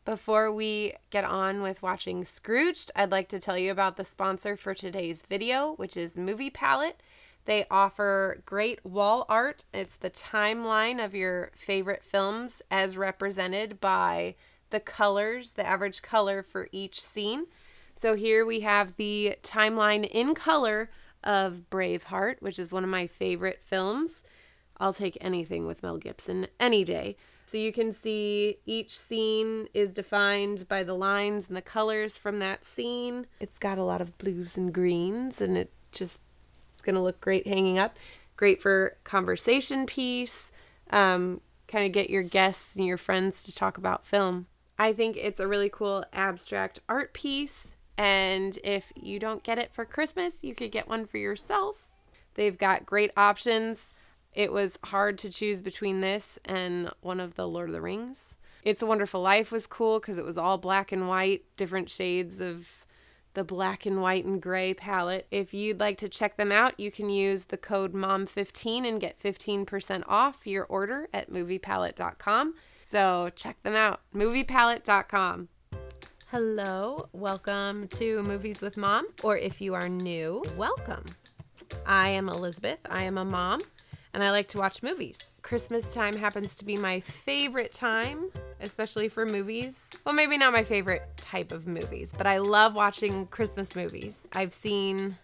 Before we get on with watching Scrooged, I'd like to tell you about the sponsor for today's video, which is Movie Palette. They offer great wall art. It's the timeline of your favorite films as represented by the colors, the average color for each scene. So here we have the timeline in color of Braveheart, which is one of my favorite films. I'll take anything with Mel Gibson any day. So you can see each scene is defined by the lines and the colors from that scene. It's got a lot of blues and greens, and it's going to look great hanging up. Great for conversation piece, kind of get your guests and your friends to talk about film. I think it's a really cool abstract art piece, and if you don't get it for Christmas, you could get one for yourself. They've got great options. It was hard to choose between this and one of the Lord of the Rings. It's a Wonderful Life was cool because it was all black and white, different shades of the black and white and gray palette. If you'd like to check them out, you can use the code MOM15 and get 15% off your order at moviepalette.com. So check them out, moviepalette.com. Hello, welcome to Movies with Mom, or if you are new, welcome. I am Elizabeth, I am a mom, and I like to watch movies. Christmas time happens to be my favorite time, especially for movies. Well, maybe not my favorite type of movies, but I love watching Christmas movies. I've seen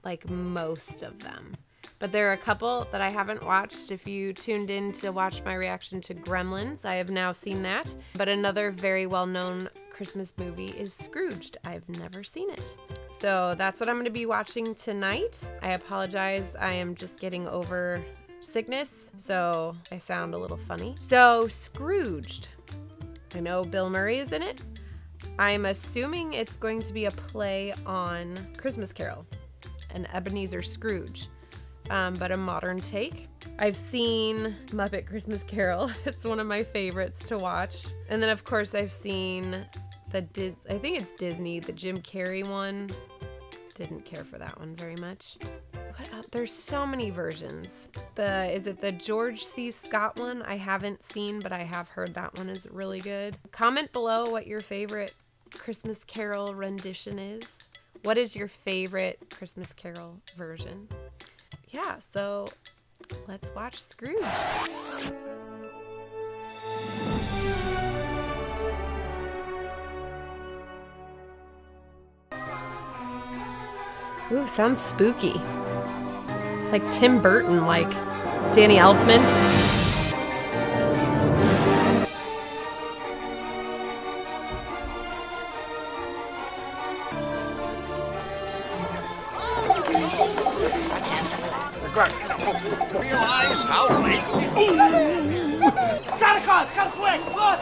like most of them, but there are a couple that I haven't watched. If you tuned in to watch my reaction to Gremlins, I have now seen that. But another very well-known Christmas movie is Scrooged. I've never seen it. So that's what I'm gonna be watching tonight. I apologize, I am just getting over sickness, so I sound a little funny. So Scrooged, I know Bill Murray is in it. I'm assuming it's going to be a play on Christmas Carol and Ebenezer Scrooge, but a modern take. I've seen Muppet Christmas Carol. It's one of my favorites to watch. And then of course I've seen I think it's Disney, the Jim Carrey one. Didn't care for that one very much. What else? There's so many versions. Is it the George C. Scott one? I haven't seen, but I have heard that one is really good. Comment below what your favorite Christmas Carol rendition is. What is your favorite Christmas Carol version? Yeah, so let's watch Scrooge. Ooh, sounds spooky. Like Tim Burton, like Danny Elfman. Realize how late. Santa Claus, come quick! Look!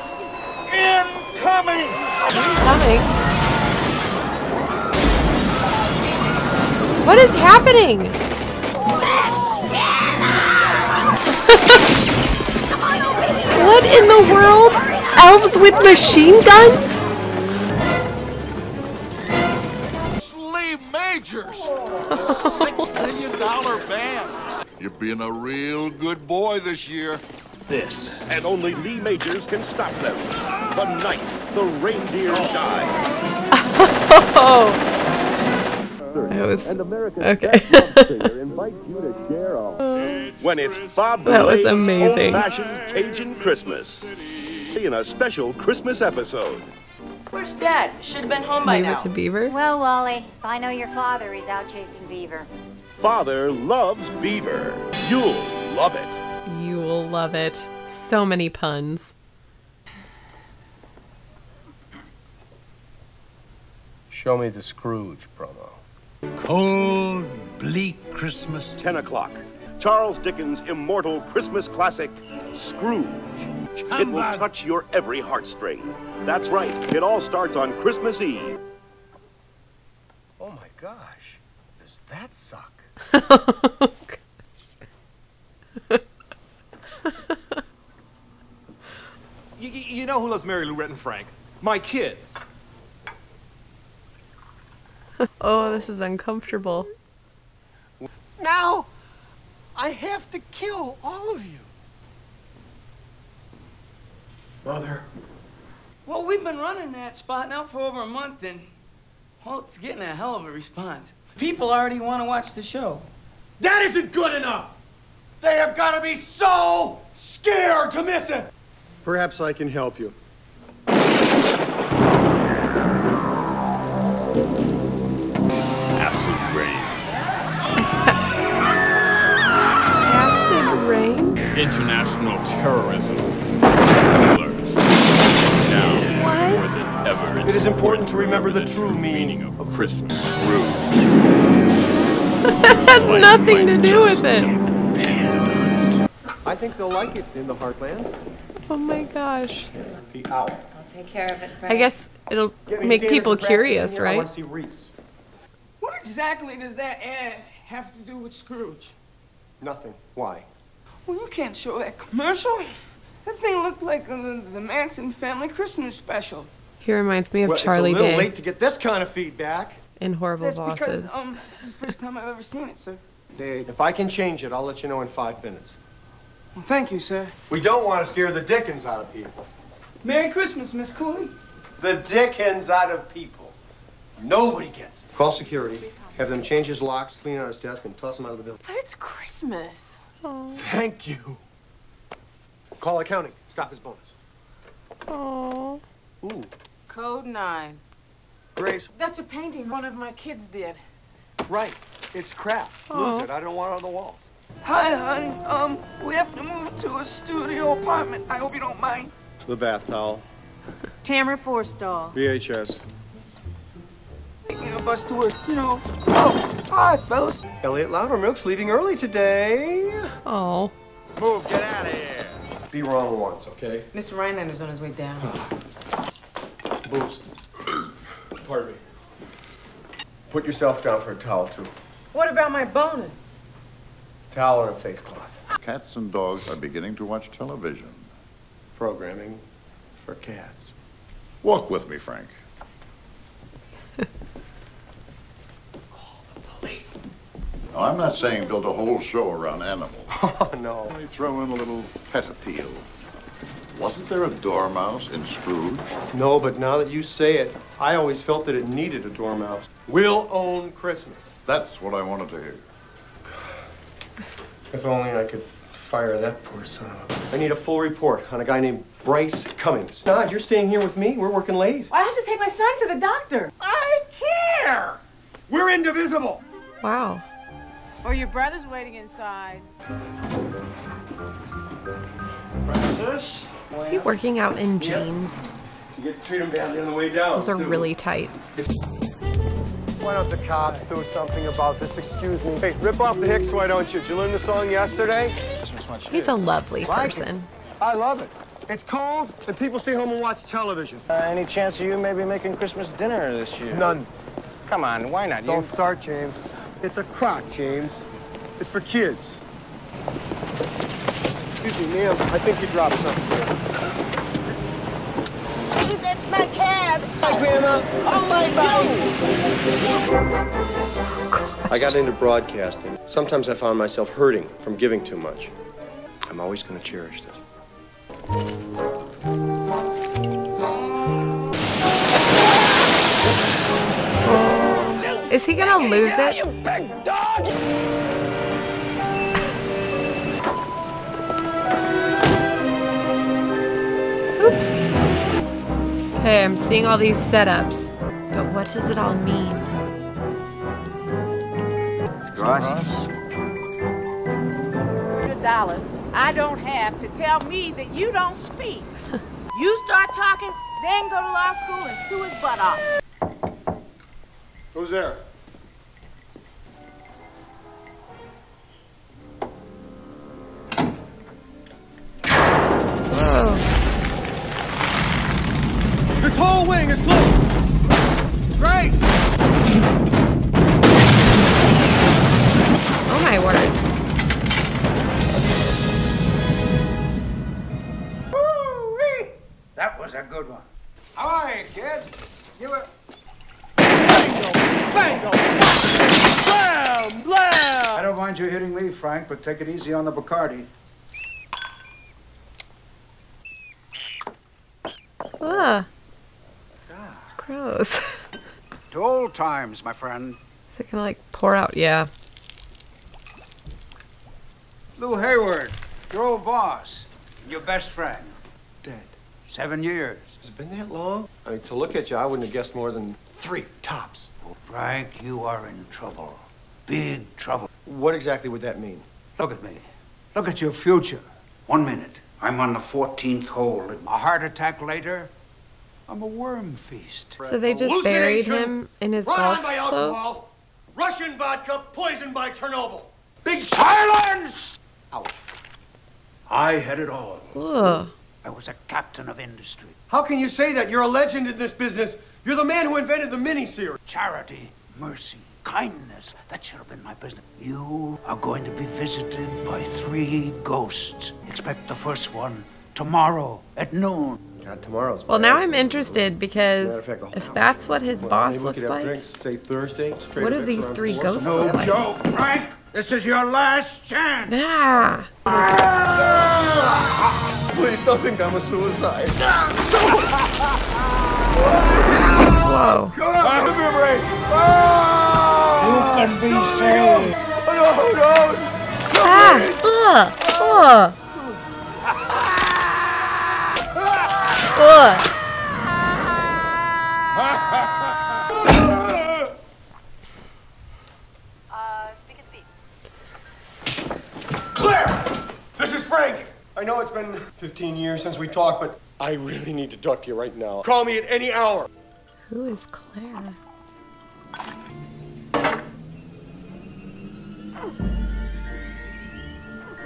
Incoming! Incoming? What is happening? What in the world? Elves with machine guns? Lee Majors! $6 million band! You're being a real good boy this year. This, and only Lee Majors can stop them. The night the reindeer died. Oh. Okay. When it's Bob That was Delay's amazing. Old-fashioned Cajun Christmas in a special Christmas episode. Where's Dad? Should have been home by Leave now. it to Beaver. Well, Wally, if I know your father, he's out chasing beaver. Father loves beaver. You'll love it. You will love it. So many puns. Show me the Scrooge promo. Cold, bleak Christmas. 10 o'clock. Charles Dickens' immortal Christmas classic, Scrooge. It will touch your every heartstring. That's right. It all starts on Christmas Eve. Oh my gosh. Does that suck? Oh, gosh. You know who loves Mary Lou Retton Frank? My kids. Oh, this is uncomfortable. Now, I have to kill all of you. Mother, Well, we've been running that spot now for over a month, and, well, it's getting a hell of a response. People already want to watch the show. That isn't good enough! They have got to be so scared to miss it! Perhaps I can help you. Acid rain. Acid rain? International terrorism. What? It is important to remember the true meaning of Christmas. That has nothing to do with it. I think they'll like it in the heartland. Oh my gosh. The owl. I'll take care of it, Frank. I guess it'll make people curious, I right? want to see Reese. What exactly does that ad have to do with Scrooge? Nothing. Why? Well, you can't show that commercial. That thing looked like the Manson family Christmas special. He reminds me of Well, Charlie it's a little Day late to get this kind of feedback. in Horrible That's Bosses. because, this is the first time I've ever seen it, sir. If I can change it, I'll let you know in 5 minutes. Well, thank you, sir. We don't want to scare the dickens out of people. Merry Christmas, Miss Cooley. The dickens out of people. Nobody gets it. Call security, have them change his locks, clean out his desk, and toss him out of the building. But it's Christmas. Oh. Thank you. Call accounting. Stop his bonus. Oh. Ooh. Code 9. Grace. That's a painting one of my kids did. Right. It's crap. Lose it. I don't want it on the wall. Hi, honey. We have to move to a studio apartment. I hope you don't mind. The bath towel. Tamara Forstall. VHS. Taking a bus to work, you know. Oh, hi, fellas. Elliot Loudermilk's leaving early today. Oh. Move, get out of here. Be wrong once, okay? Mr. Rhinelander's on his way down. Booze. Pardon me. Put yourself down for a towel, too. What about my bonus? Towel and a face cloth. Cats and dogs are beginning to watch television. Programming for cats. Walk with me, Frank. Call the police. Now, I'm not saying build a whole show around animals. Oh, no. Only throw in a little pet appeal. Wasn't there a dormouse in Scrooge? No, but now that you say it, I always felt that it needed a dormouse. We'll own Christmas. That's what I wanted to hear. If only I could fire that poor son of a... I need a full report on a guy named Bryce Cummings. Nod, you're staying here with me? We're working late. I have to take my son to the doctor. I care! We're indivisible! Wow. Or your brother's waiting inside. Francis? Is he working out in jeans? You get to treat him badly on the way down. Those are too. really tight. Why don't the cops do something about this? Excuse me. Hey, rip off the Hicks, why don't you? Did you learn the song yesterday? He's a lovely Like it. person. I love it. It's cold, and people stay home and watch television. Any chance of you maybe making Christmas dinner this year? None. Come on, why not? Don't start, James. It's a crock, James. It's for kids. Excuse me, ma'am. I think you dropped something. That's my cab. Hi, Grandma. Oh, my God. I got into broadcasting. Sometimes I found myself hurting from giving too much. I'm always going to cherish this. Is he gonna lose it? You big dog! Oops. Okay, I'm seeing all these setups, but what does it all mean? $100 I don't have to tell me that you don't speak. You start talking, then go to law school and sue his butt off. Who's there? Whoa. This whole wing is closed. Grace! Oh my word. Woo-wee! That was a good one. How are you, kid? You were... Bango! Blam! Blam! I don't mind you hitting me, Frank, but take it easy on the Bacardi. Ah. Gross. To old times, my friend. Is it gonna like pour out? Yeah. Lou Hayward, your old boss, your best friend. Dead. 7 years. Has it been that long? I mean, to look at you, I wouldn't have guessed more than 3 tops. Frank, you are in trouble. Big trouble. What exactly would that mean? Look at me. Look at your future. 1 minute, I'm on the 14th hole. A heart attack later, I'm a worm feast. So they just buried him in his golf clothes? Russian vodka poisoned by Chernobyl. Big silence! Ouch. I had it all. Ugh. I was a captain of industry. How can you say that? You're a legend in this business. You're the man who invented the miniseries. Charity, mercy, kindness. That should have been my business. You are going to be visited by 3 ghosts. Expect the first one tomorrow at noon. God, tomorrow's Well, now I'm interested because if that's what his boss looks like, drinks, say Thursday, what do these 3 ghosts look No like? joke, Frank. This is your last chance. Ah. Please don't think I'm a suicide. Whoa. You can be saved. Ah. Ugh. Ugh. Speak at the beat. Claire! This is Frank. I know it's been 15 years since we talked, but I really need to talk to you right now. Call me at any hour. Who is Claire?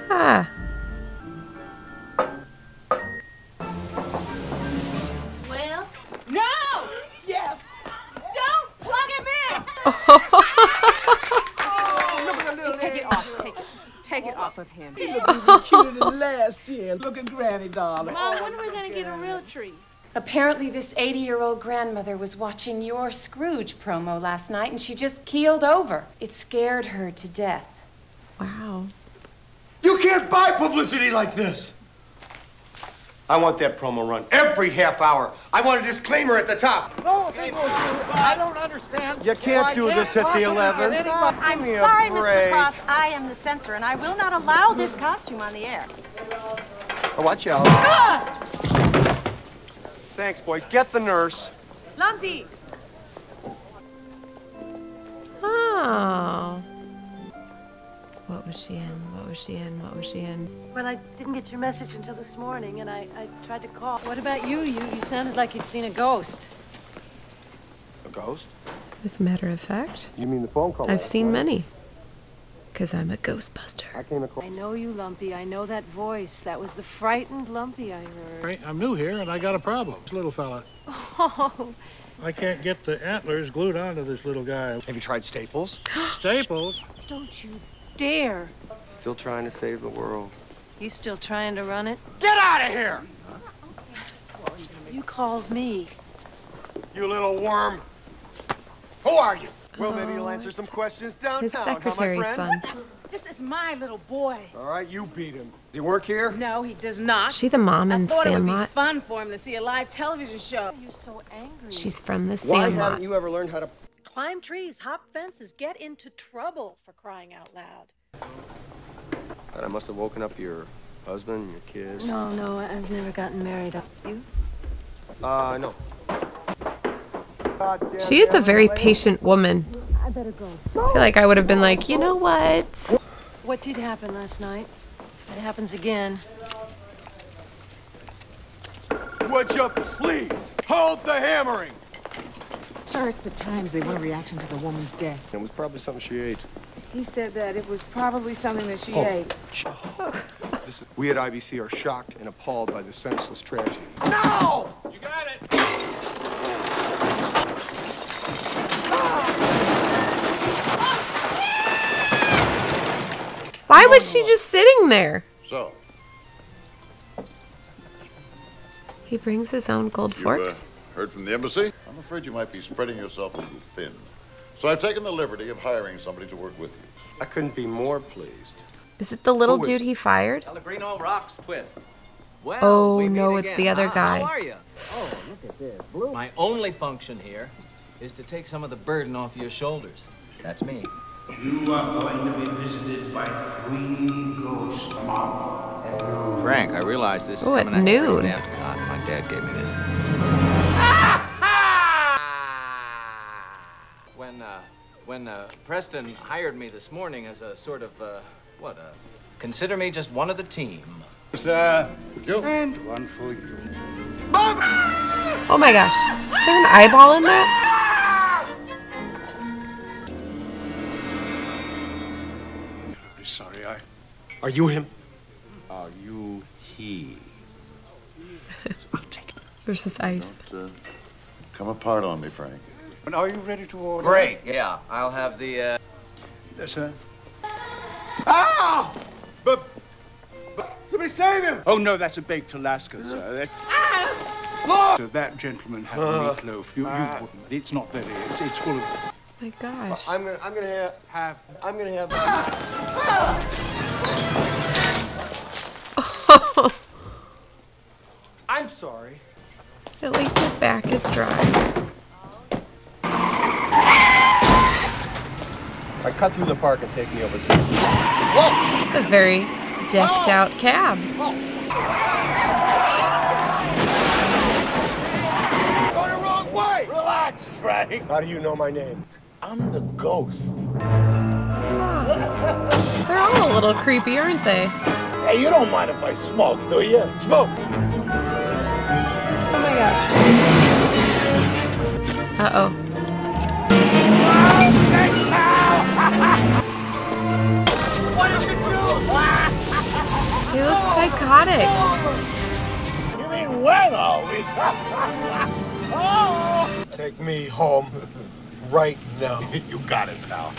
Ah. Well, no! Yes! Don't plug him in! Take it off. Take it off of him. He looked even cuter than last year. Look at Granny, darling. Mom, when are we going to get a real tree? Apparently this 80-year-old grandmother was watching your Scrooge promo last night and she just keeled over. It scared her to death. Wow. You can't buy publicity like this. I want that promo run every half hour. I want a disclaimer at the top. No, I don't understand. You can't do this at the 11th. I'm sorry, Mr. Cross. I am the censor, and I will not allow this costume on the air. Oh, watch out. Thanks, boys. Get the nurse. Lumpy! Oh. What was she in? What was she in? What was she in? Well, I didn't get your message until this morning, and I tried to call. What about you? You sounded like you'd seen a ghost. A ghost? As a matter of fact, You mean the phone call? I've seen many. Because I'm a ghostbuster. I know you, Lumpy. I know that voice. That was the frightened Lumpy I heard. I'm new here, and I got a problem. This little fella. Oh. I can't get the antlers glued onto this little guy. Have you tried Staples? Staples? Don't you dare. Still trying to save the world. You still trying to run it? Get out of here! You called me. You little worm. Who are you? Well, maybe you'll answer some questions downtown, His secretary's son. This is my little boy. All right, you beat him. Does he work here? No, he does not. Is she the mom in I thought it would be Sandlot? fun for him to see a live television show. You're so angry. She's from the Why Sandlot. haven't you ever learned how to... Climb trees, hop fences, get into trouble, for crying out loud. I must have woken up your husband, your kids. No, I've never gotten married. You? No. She is a very patient woman. I better go. I feel like I would have been like, you know what? What did happen last night? It happens again. Would you please hold the hammering? Sir, it's the Times. They want a reaction to the woman's death. It was probably something she ate. He said that it was probably something that she Oh. ate. We at IBC are shocked and appalled by the senseless tragedy. No! You got it! Why was she just sitting there? So, He brings his own gold forks. heard from the embassy? I'm afraid you might be spreading yourself a little thin. So I've taken the liberty of hiring somebody to work with you. I couldn't be more pleased. Is it the little Who is dude he fired? Pellegrino rocks twist. Well, oh we no, meet it's again. the other guy. How are you? Oh, look at this. Blue. My only function here is to take some of the burden off your shoulders. That's me. You are going to be visited by 3 ghosts tomorrow. Frank, I realize this is Oh, at coming at you noon. pretty damn hot. My dad gave me this. When Preston hired me this morning as a sort of, consider me just one of the team. Sir, and one for you. Oh my gosh. Is there an eyeball in that? Sorry, Are you him? Are you he? There's this ice. Don't, come apart on me, Frank. And are you ready to order? Great. Yeah, I'll have the, Yes, sir. Ah! But somebody save him! Oh, no, that's a baked Alaska, sir. So that gentleman had meatloaf. You wouldn't. It's not very. It's full of. My gosh. I'm gonna have. I'm sorry. At least his back is dry. Cut through the park and take me over to. Whoa! It's a very decked out cab. Going the wrong way! Relax, Frank. How do you know my name? I'm the ghost. They're all a little creepy, aren't they? Hey, you don't mind if I smoke, do you? Smoke! Oh my gosh. Uh-oh. He looks psychotic. You mean when are we? Take me home right now. You got it, pal.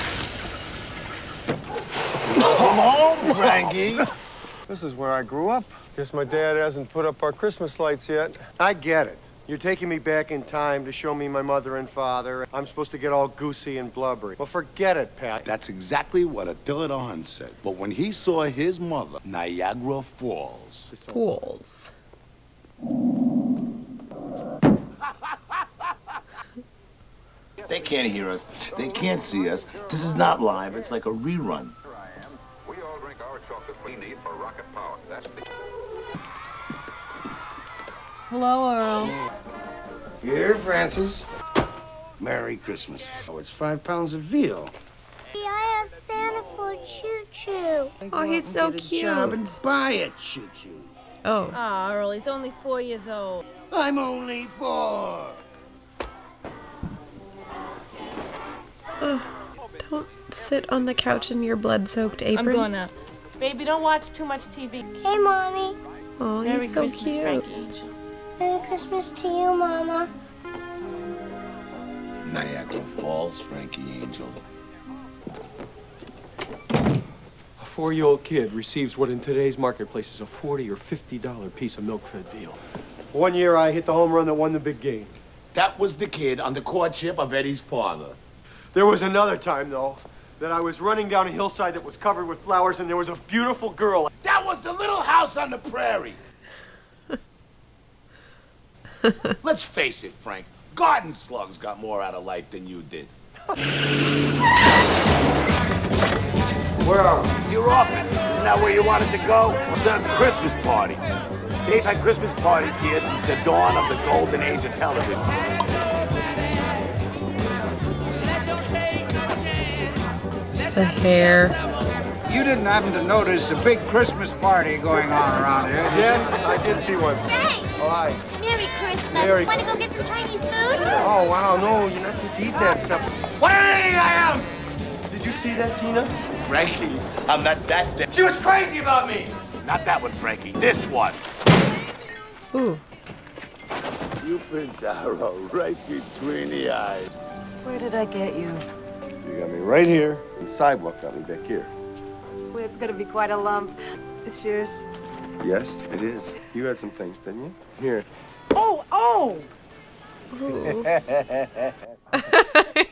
Come home, Frankie. This is where I grew up. Guess my dad hasn't put up our Christmas lights yet. I get it. You're taking me back in time to show me my mother and father. I'm supposed to get all goosey and blubbery. Well, forget it, Pat. That's exactly what Attila the Hun said. But when he saw his mother, Niagara Falls. Fools. They can't hear us. They can't see us. This is not live. It's like a rerun. We all drink our chocolate we need for rocket power. That's the... Hello, Earl. Here, Francis. Merry Christmas. Oh, it's 5 pounds of veal. I asked Santa for a choo-choo. Oh, he's so cute. And buy a choo-choo. Oh. Ah, Earl, he's only 4 years old. I'm only 4. Don't sit on the couch in your blood-soaked apron. I'm going up. Baby, don't watch too much TV. Hey, Mommy. Oh, Merry he's so Christmas, cute. Frankie Angel. Merry Christmas to you, Mama. Niagara Falls, Frankie Angel. A 4-year-old kid receives what in today's marketplace is a $40 or $50 piece of milk-fed veal. One year I hit the home run that won the big game. That was the kid on the courtship of Eddie's father. There was another time, though, that I was running down a hillside that was covered with flowers and there was a beautiful girl. That was the little house on the prairie. Let's face it, Frank. Garden slugs got more out of life than you did. Where are we? It's your office. Isn't that where you wanted to go? It's a Christmas party. They've had Christmas parties here since the dawn of the golden age of television. The hair. You didn't happen to notice a big Christmas party going on around here, did Yes, you? I did see one. Thanks. Oh, hi. Merry Christmas. Merry- Want to go get some Chinese food? Oh, wow, no, you're not supposed to eat that stuff. What an idiot I am! Did you see that, Tina? Frankie, I'm not that dead. She was crazy about me! Not that one, Frankie. This one. Ooh. You pinched arrow right between the eyes. Where did I get you? You got me right here, and the sidewalk got me back here. Well, it's gonna be quite a lump. It's yours. Yes, it is. You had some things, didn't you? Here. Oh, oh!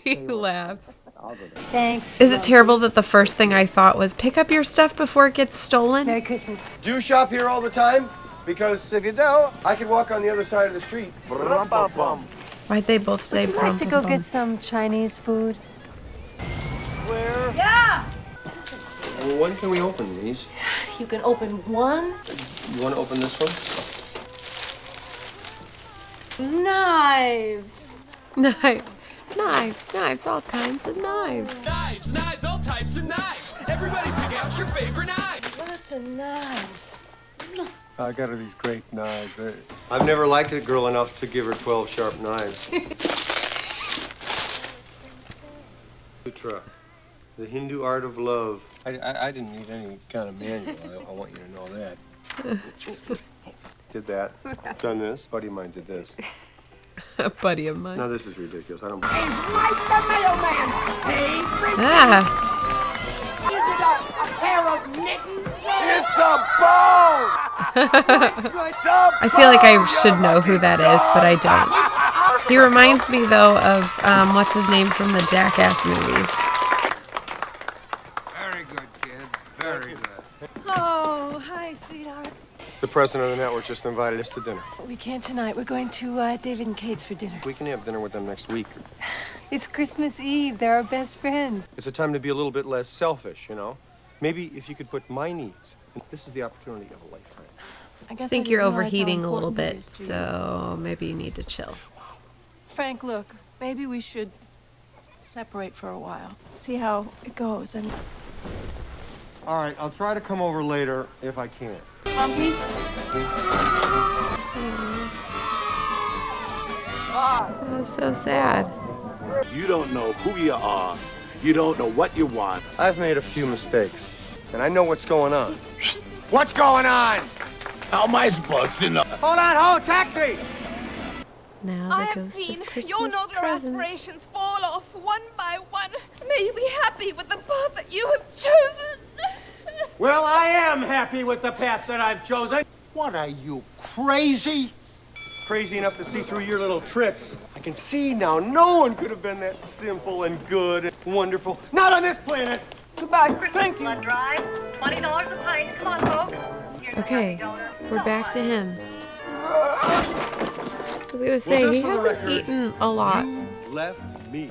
He laughs. Thanks. Is it terrible that the first thing I thought was pick up your stuff before it gets stolen? Merry Christmas. Do you shop here all the time? Because if you do, I can walk on the other side of the street. Why'd they both say Would you like to go get some Chinese food? Where? Yeah! Well, when can we open these? You can open one. You want to open this one? Knives! Knives. Knives. Knives. All kinds of knives. Knives. Knives. All types of knives. Everybody pick out your favorite knife. Lots of knives. I got her these great knives. I've never liked a girl enough to give her 12 sharp knives. Sutra, the Hindu art of love. I didn't need any kind of manual. I want you to know that. Did that. Done this. A buddy of mine did this. A buddy of mine. Now this is ridiculous. I don't. He's like the mailman. Hey, Ah. is it a pair of mittens? It's a bone! I feel like I should know who that is, but I don't. He reminds me, though, of what's his name from the Jackass movies. Very good, kid. Very good. Oh, hi, sweetheart. The president of the network just invited us to dinner. We can't tonight. We're going to David and Kate's for dinner. We can have dinner with them next week. It's Christmas Eve. They're our best friends. It's a time to be a little bit less selfish, you know? Maybe if you could put my needs. This is the opportunity of a lifetime. I think you're overheating a little bit, so maybe you need to chill. Frank, look, maybe we should separate for a while. See how it goes. And All right, I'll try to come over later if I can. Hungry? That was so sad. You don't know who you are. You don't know what you want. I've made a few mistakes, and I know what's going on. What's going on? How am I supposed to know? Hold on, hold, taxi! Now I the have ghost seen of Christmas your noble present. aspirations fall off one by one. May you be happy with the path that you have chosen. Well, I am happy with the path that I've chosen. What are you, crazy? Crazy enough to see through your little tricks. I can see now no one could have been that simple and good and wonderful. Not on this planet! Goodbye. Thank you. Drive, $20 a pint. Come on, folks. Okay, we're back to him. I was gonna say, he hasn't eaten a lot. You left me.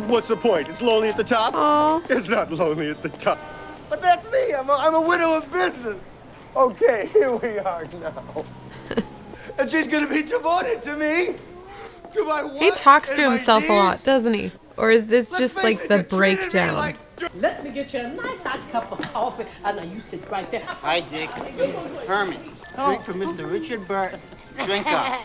What's the point? It's lonely at the top? Oh. It's not lonely at the top. But that's me. I'm a widow of business. Okay, here we are now. And she's gonna be devoted to me. To my wife. He talks to and my himself a lot, needs. doesn't he? Or is this just like the breakdown? Let me get you a nice hot cup of coffee. Now you sit right there. Hi, Dick. Herman, drink for Mr. Richard Burton. Drink up.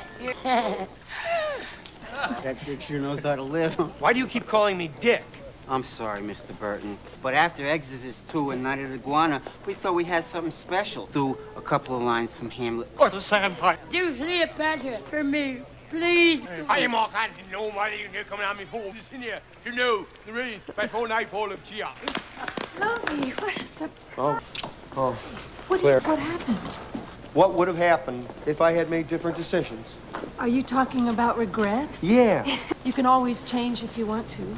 That Dick sure knows how to live. Why do you keep calling me Dick? I'm sorry, Mr. Burton. But after Exorcist 2 and Night of the Iguana, we thought we had something special. Do a couple of lines from Hamlet. Or the Sandpiper. Do Cleopatra for me, please. I am all kind of nobody coming on me for this in here. You know, the rain, my whole night full of chia. Lovely. What is up? Oh, What happened? What would have happened if I had made different decisions? Are you talking about regret? Yeah. You can always change if you want to.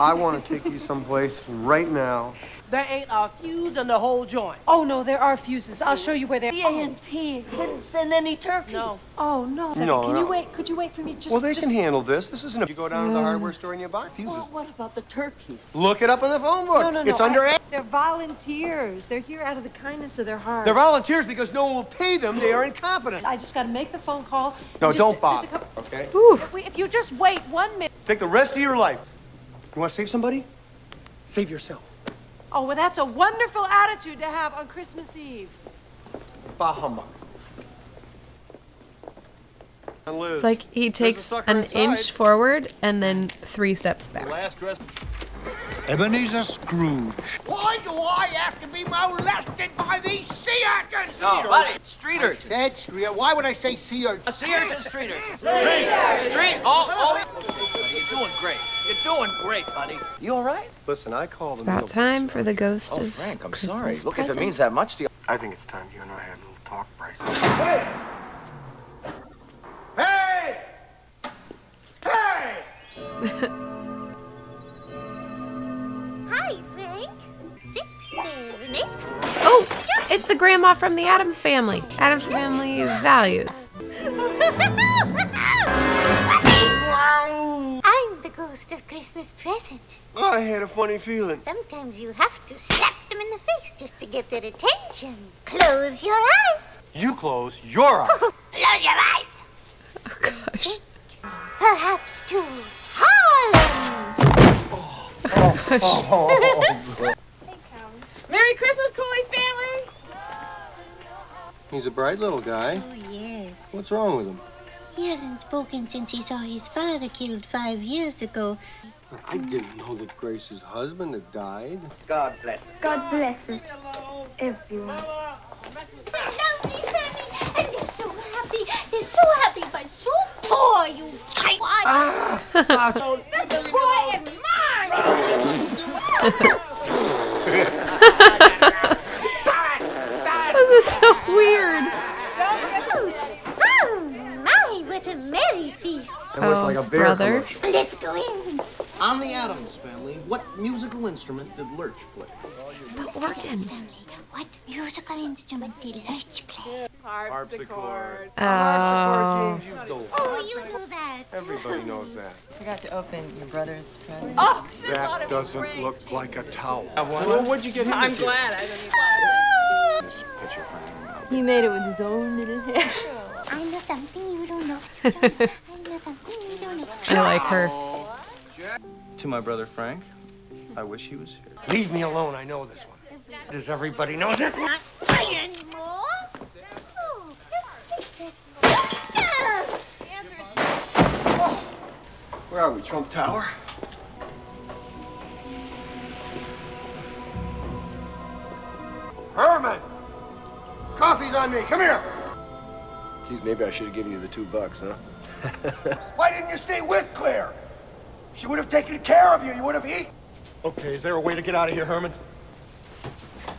I want to take you someplace right now. There ain't a fuse in the whole joint. Oh, no, there are fuses. I'll show you where they're... The A&P didn't send any turkeys. No. Oh, no. No, Can no. you wait? Could you wait for me? Just, Well, they can handle this. This isn't. You go down to the hardware store and you buy fuses. Well, what about the turkeys? Look it up in the phone book. No. It's under. They're volunteers. They're here out of the kindness of their heart. They're volunteers because no one will pay them. They are incompetent. I just got to make the phone call. No, Just- don't there's bother. a couple- Okay. If you just wait 1 minute. Take the rest of your life. You want to save somebody? Save yourself. Oh, well, that's a wonderful attitude to have on Christmas Eve. Bah humbug. It's like he takes an inch forward and then 3 steps back. Ebenezer Scrooge. Why do I have to be molested by these sea urchins? No, buddy, street urchins. Said street. Why would I say sea urchins? Sea urchins, street urchins. Street. Oh. You're doing great. You're doing great, buddy. You all right? Listen, I call It's them. about time for the ghost Oh, of Frank, I'm Christmas sorry. Look, if it present. means that much to you. I think it's time you and I had a little talk, Bryce. Hey! Hey! Hey! Hi, Frank. 6 there, Nick. Oh! Just It's the grandma from the Addams Family. Addams Family Values. I'm the ghost of Christmas present. I had a funny feeling. Sometimes you have to slap them in the face just to get their attention. Close your eyes. You close your eyes. Close your eyes. Oh, gosh. Perhaps to Harlem. Merry Christmas, Cooley family! He's a bright little guy. Oh, yes. What's wrong with him? He hasn't spoken since he saw his father killed 5 years ago. I didn't know that Grace's husband had died. God bless us. God bless us, everyone. And they're so happy. They're so happy, but so poor, you twat. This boy is mine! This is so weird. Oh, my, what a merry feast. That looks like a beer brother. commercial. Let's go in. On the Addams Family, what musical instrument did Lurch play? The organ. What musical instrument did Lurch play? Harpsichord. Oh. Oh, you know that. Everybody knows that. Forgot to open your brother's present. Oh, That doesn't look like a towel. Well, what'd you get him I'm this year? glad I didn't This picture frame. He made it with his own little hand. I know something you don't know. I know something you don't know. I like her. To my brother Frank, I wish he was here. Leave me alone. I know this one. Does everybody know this one? Not play anymore. Oh, Where are we? Trump Tower? Herman! Coffee's on me. Come here. Geez, maybe I should have given you the $2, huh? Why didn't you stay with Claire? She would have taken care of you. You would have eaten. Okay, is there a way to get out of here, Herman?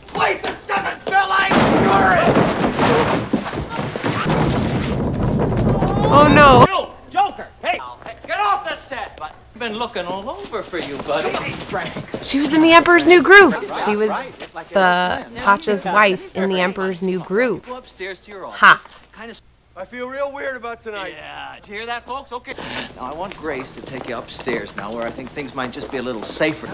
Place that doesn't smell like urine! Oh no. You, Joker! Hey, get off the set! I've been looking all over for you, buddy. Frank. She was in The Emperor's New Groove. She was the Pacha's wife in The Emperor's New Groove. Go upstairs to your office. Ha. I feel real weird about tonight. Yeah, did you hear that, folks? Okay. Now, I want Grace to take you upstairs now, where I think things might just be a little safer.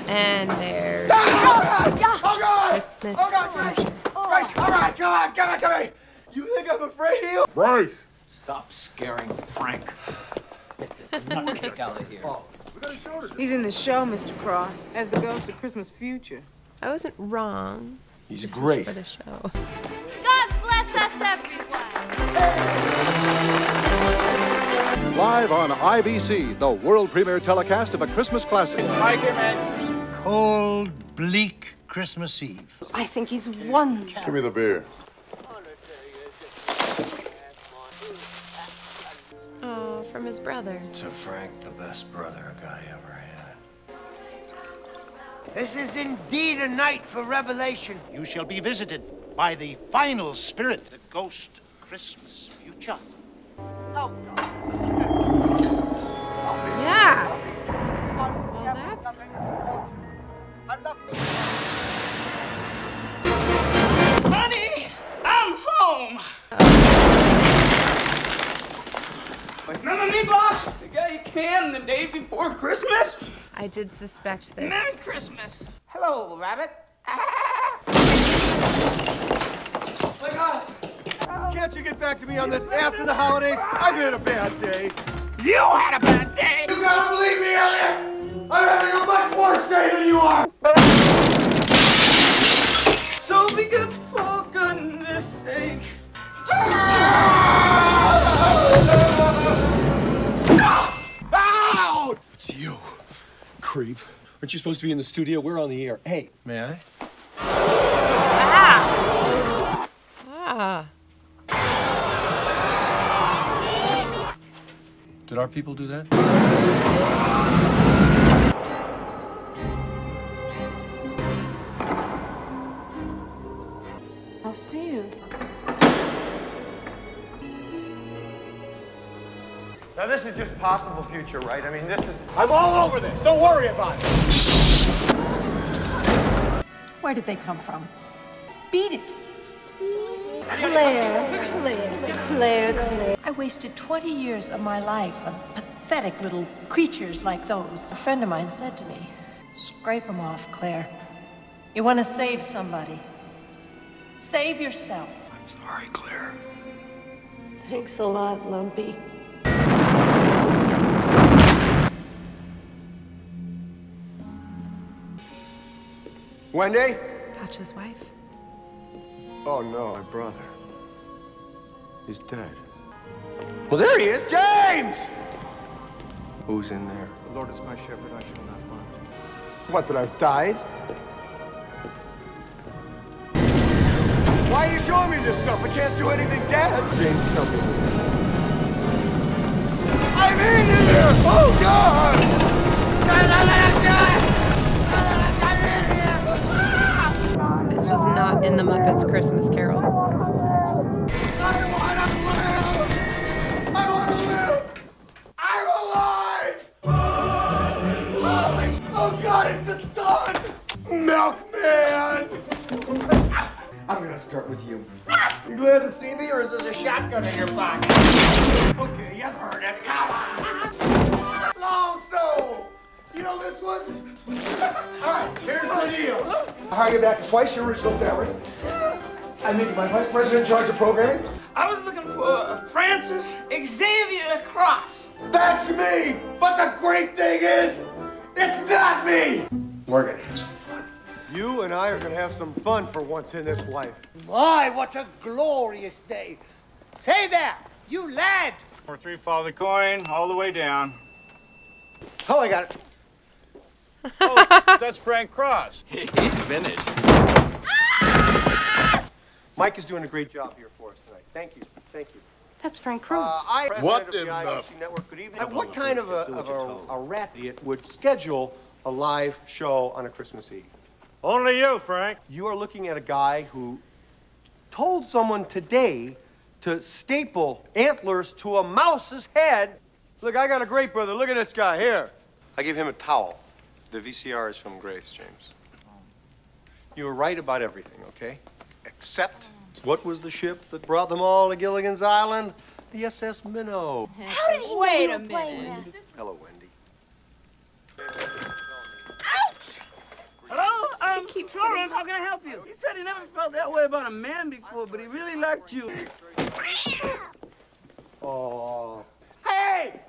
And there's Oh, God! Christmas. Oh, God, Grace! Grace, all right, come on, give it to me! You think I'm afraid of you? Bryce! Stop scaring Frank. Get this nutcake out of here. He's in the show, Mr. Cross, as the ghost of Christmas future. I wasn't wrong. He's This great. was for the show. God bless us, everyone. Live on IBC, the world premiere telecast of A Christmas Classic. Like him at cold, bleak Christmas Eve. I think he's wonderful. Give me the beer. Oh, from his brother. To Frank, the best brother a guy ever had. This is indeed a night for revelation. You shall be visited by the final spirit, the ghost of Christmas future. Oh. Yeah. Well, that's... Honey, I'm home. Remember me, boss? The guy you canned the day before Christmas? I did suspect this. Merry Christmas. Hello, Rabbit. My God! Can't you get back to me on this after the holidays? I've had a bad day. You had a bad day. You gotta believe me, Elliot! I'm having a much worse day than you are! So be good for goodness sake. Out! It's you, creep. Aren't you supposed to be in the studio? We're on the air. Hey, may I? Ah. Did our people do that? I'll see you. Now, this is just possible future, right? I mean, this is... I'm all over this. Don't worry about it. Where did they come from? Beat it. Claire. I wasted 20 years of my life on pathetic little creatures like those. A friend of mine said to me, scrape them off, Claire. You want to save somebody. Save yourself. I'm sorry, Claire. Thanks a lot, Lumpy. Wendy? Patch's wife. Oh, no, my brother. He's dead. Well, there he is, James! Who's in there? The Lord is my shepherd, I shall not want. What, that I've died? Why are you showing me this stuff? I can't do anything dead. James, help me. I'm in here! Oh, God! This was not in the Muppets Christmas Carol. Oh, God, it's the sun! Milkman! I'm gonna start with you. You glad to see me, or is this a shotgun in your pocket? Okay, you've heard it. Come on! Owosso! You know this one? All right, here's the deal. I hire you back twice your original salary. I make you my vice president in charge of programming. I was looking for Francis Xavier Cross. That's me! But the great thing is, it's not me! We're gonna have some fun. You and I are gonna have some fun for once in this life. My, what a glorious day. Say there, you lad. Number 3, follow the coin all the way down. Oh, I got it. Oh, that's Frank Cross. He's finished. Mike is doing a great job here for us tonight. Thank you. Thank you. That's Frank Cruz. What in the IBC Network? Good evening. What kind of a rat idiot would schedule a live show on a Christmas Eve? Only you, Frank. You are looking at a guy who told someone today to staple antlers to a mouse's head. Look, I got a great brother. Look at this guy here. I gave him a towel. The VCR is from Grace, James. You were right about everything, okay? Except, what was the ship that brought them all to Gilligan's Island? The SS Minnow. How did he Wait know a you were playing minute. that? Hello, Wendy. Ouch! Hello? Florence, how can I help you? He said he never felt that way about a man before, but he really liked you. Oh. Hey!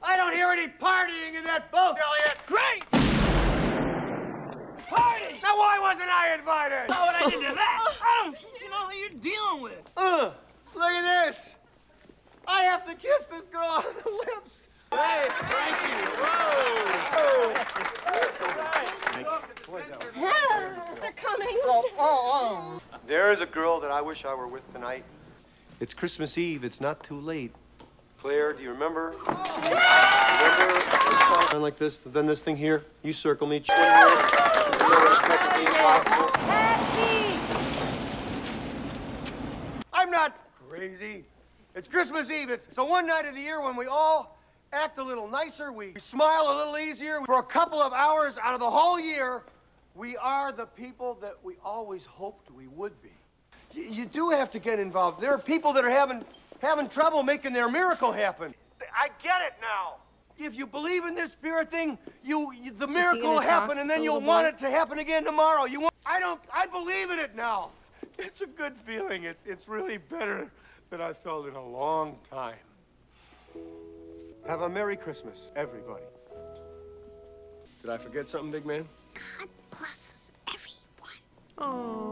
I don't hear any partying in that boat, Elliot. Great! Party! Now, why wasn't I invited? Know what I did to that? I don't, you know who you're dealing with. Look at this. I have to kiss this girl on the lips. Hey, Frankie! Hello, they're coming. There is a girl that I wish I were with tonight. It's Christmas Eve. It's not too late. Claire, do you remember? Remember? Like this, then this thing here. You circle me. I'm not crazy. It's Christmas Eve. It's the one night of the year when we all act a little nicer. We smile a little easier. For a couple of hours out of the whole year, we are the people that we always hoped we would be. You do have to get involved. There are people that are having trouble making their miracle happen. I get it now. If you believe in this spirit thing, the miracle will happen, and then you'll want it to happen again tomorrow. I believe in it now. It's a good feeling. It's really better than I felt in a long time. Have a Merry Christmas, everybody. Did I forget something, big man? God blesses everyone. Oh.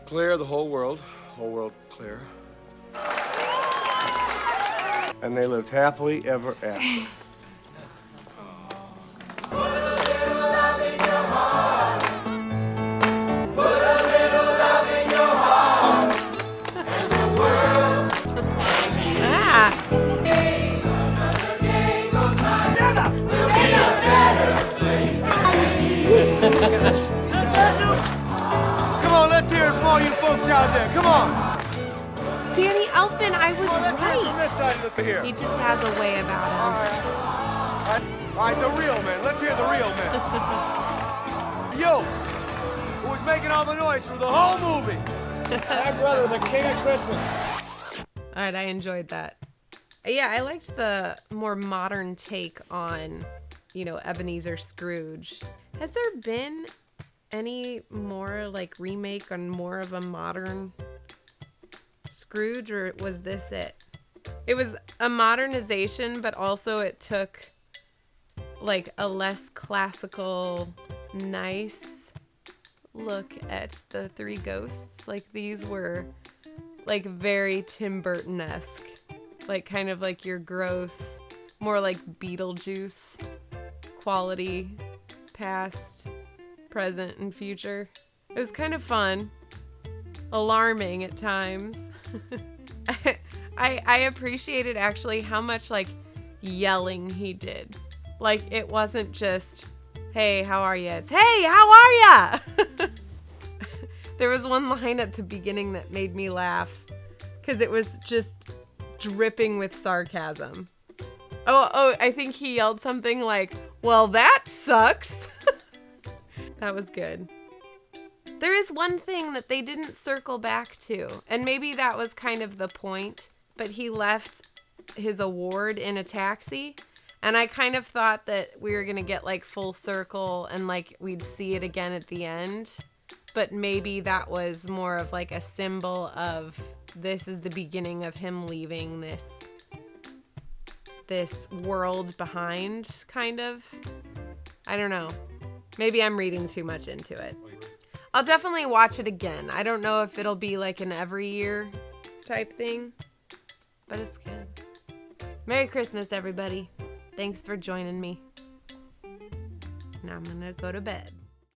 Claire, the whole world Claire. And they lived happily ever after. Come on, let's hear it on. Danny Elfman, I was This side right. of the here. He just has a way about him. All right, the real man. Let's hear the real man. You, who was making all the noise through the whole movie. My brother, the king of Christmas. All right, I enjoyed that. Yeah, I liked the more modern take on, you know, Ebenezer Scrooge. Has there been any more like remake on more of a modern Scrooge, or was this it? It was a modernization, but also it took like a less classical, nice look at the three ghosts. Like these were like very Tim Burton-esque, like kind of like your gross, more like Beetlejuice quality, past, present, and future. It was kind of fun, alarming at times. I appreciated actually how much like yelling he did. Like it wasn't just, hey, how are ya? It's, hey, how are ya? There was one line at the beginning that made me laugh because it was just dripping with sarcasm. Oh, I think he yelled something like, well, that sucks. That was good. There is one thing that they didn't circle back to, and maybe that was kind of the point, but he left his award in a taxi, and I kind of thought that we were going to get like full circle and like we'd see it again at the end, but maybe that was more of like a symbol of this is the beginning of him leaving this world behind, kind of. I don't know. Maybe I'm reading too much into it. I'll definitely watch it again. I don't know if it'll be like an every year type thing, but it's good. Merry Christmas, everybody. Thanks for joining me. Now I'm gonna go to bed.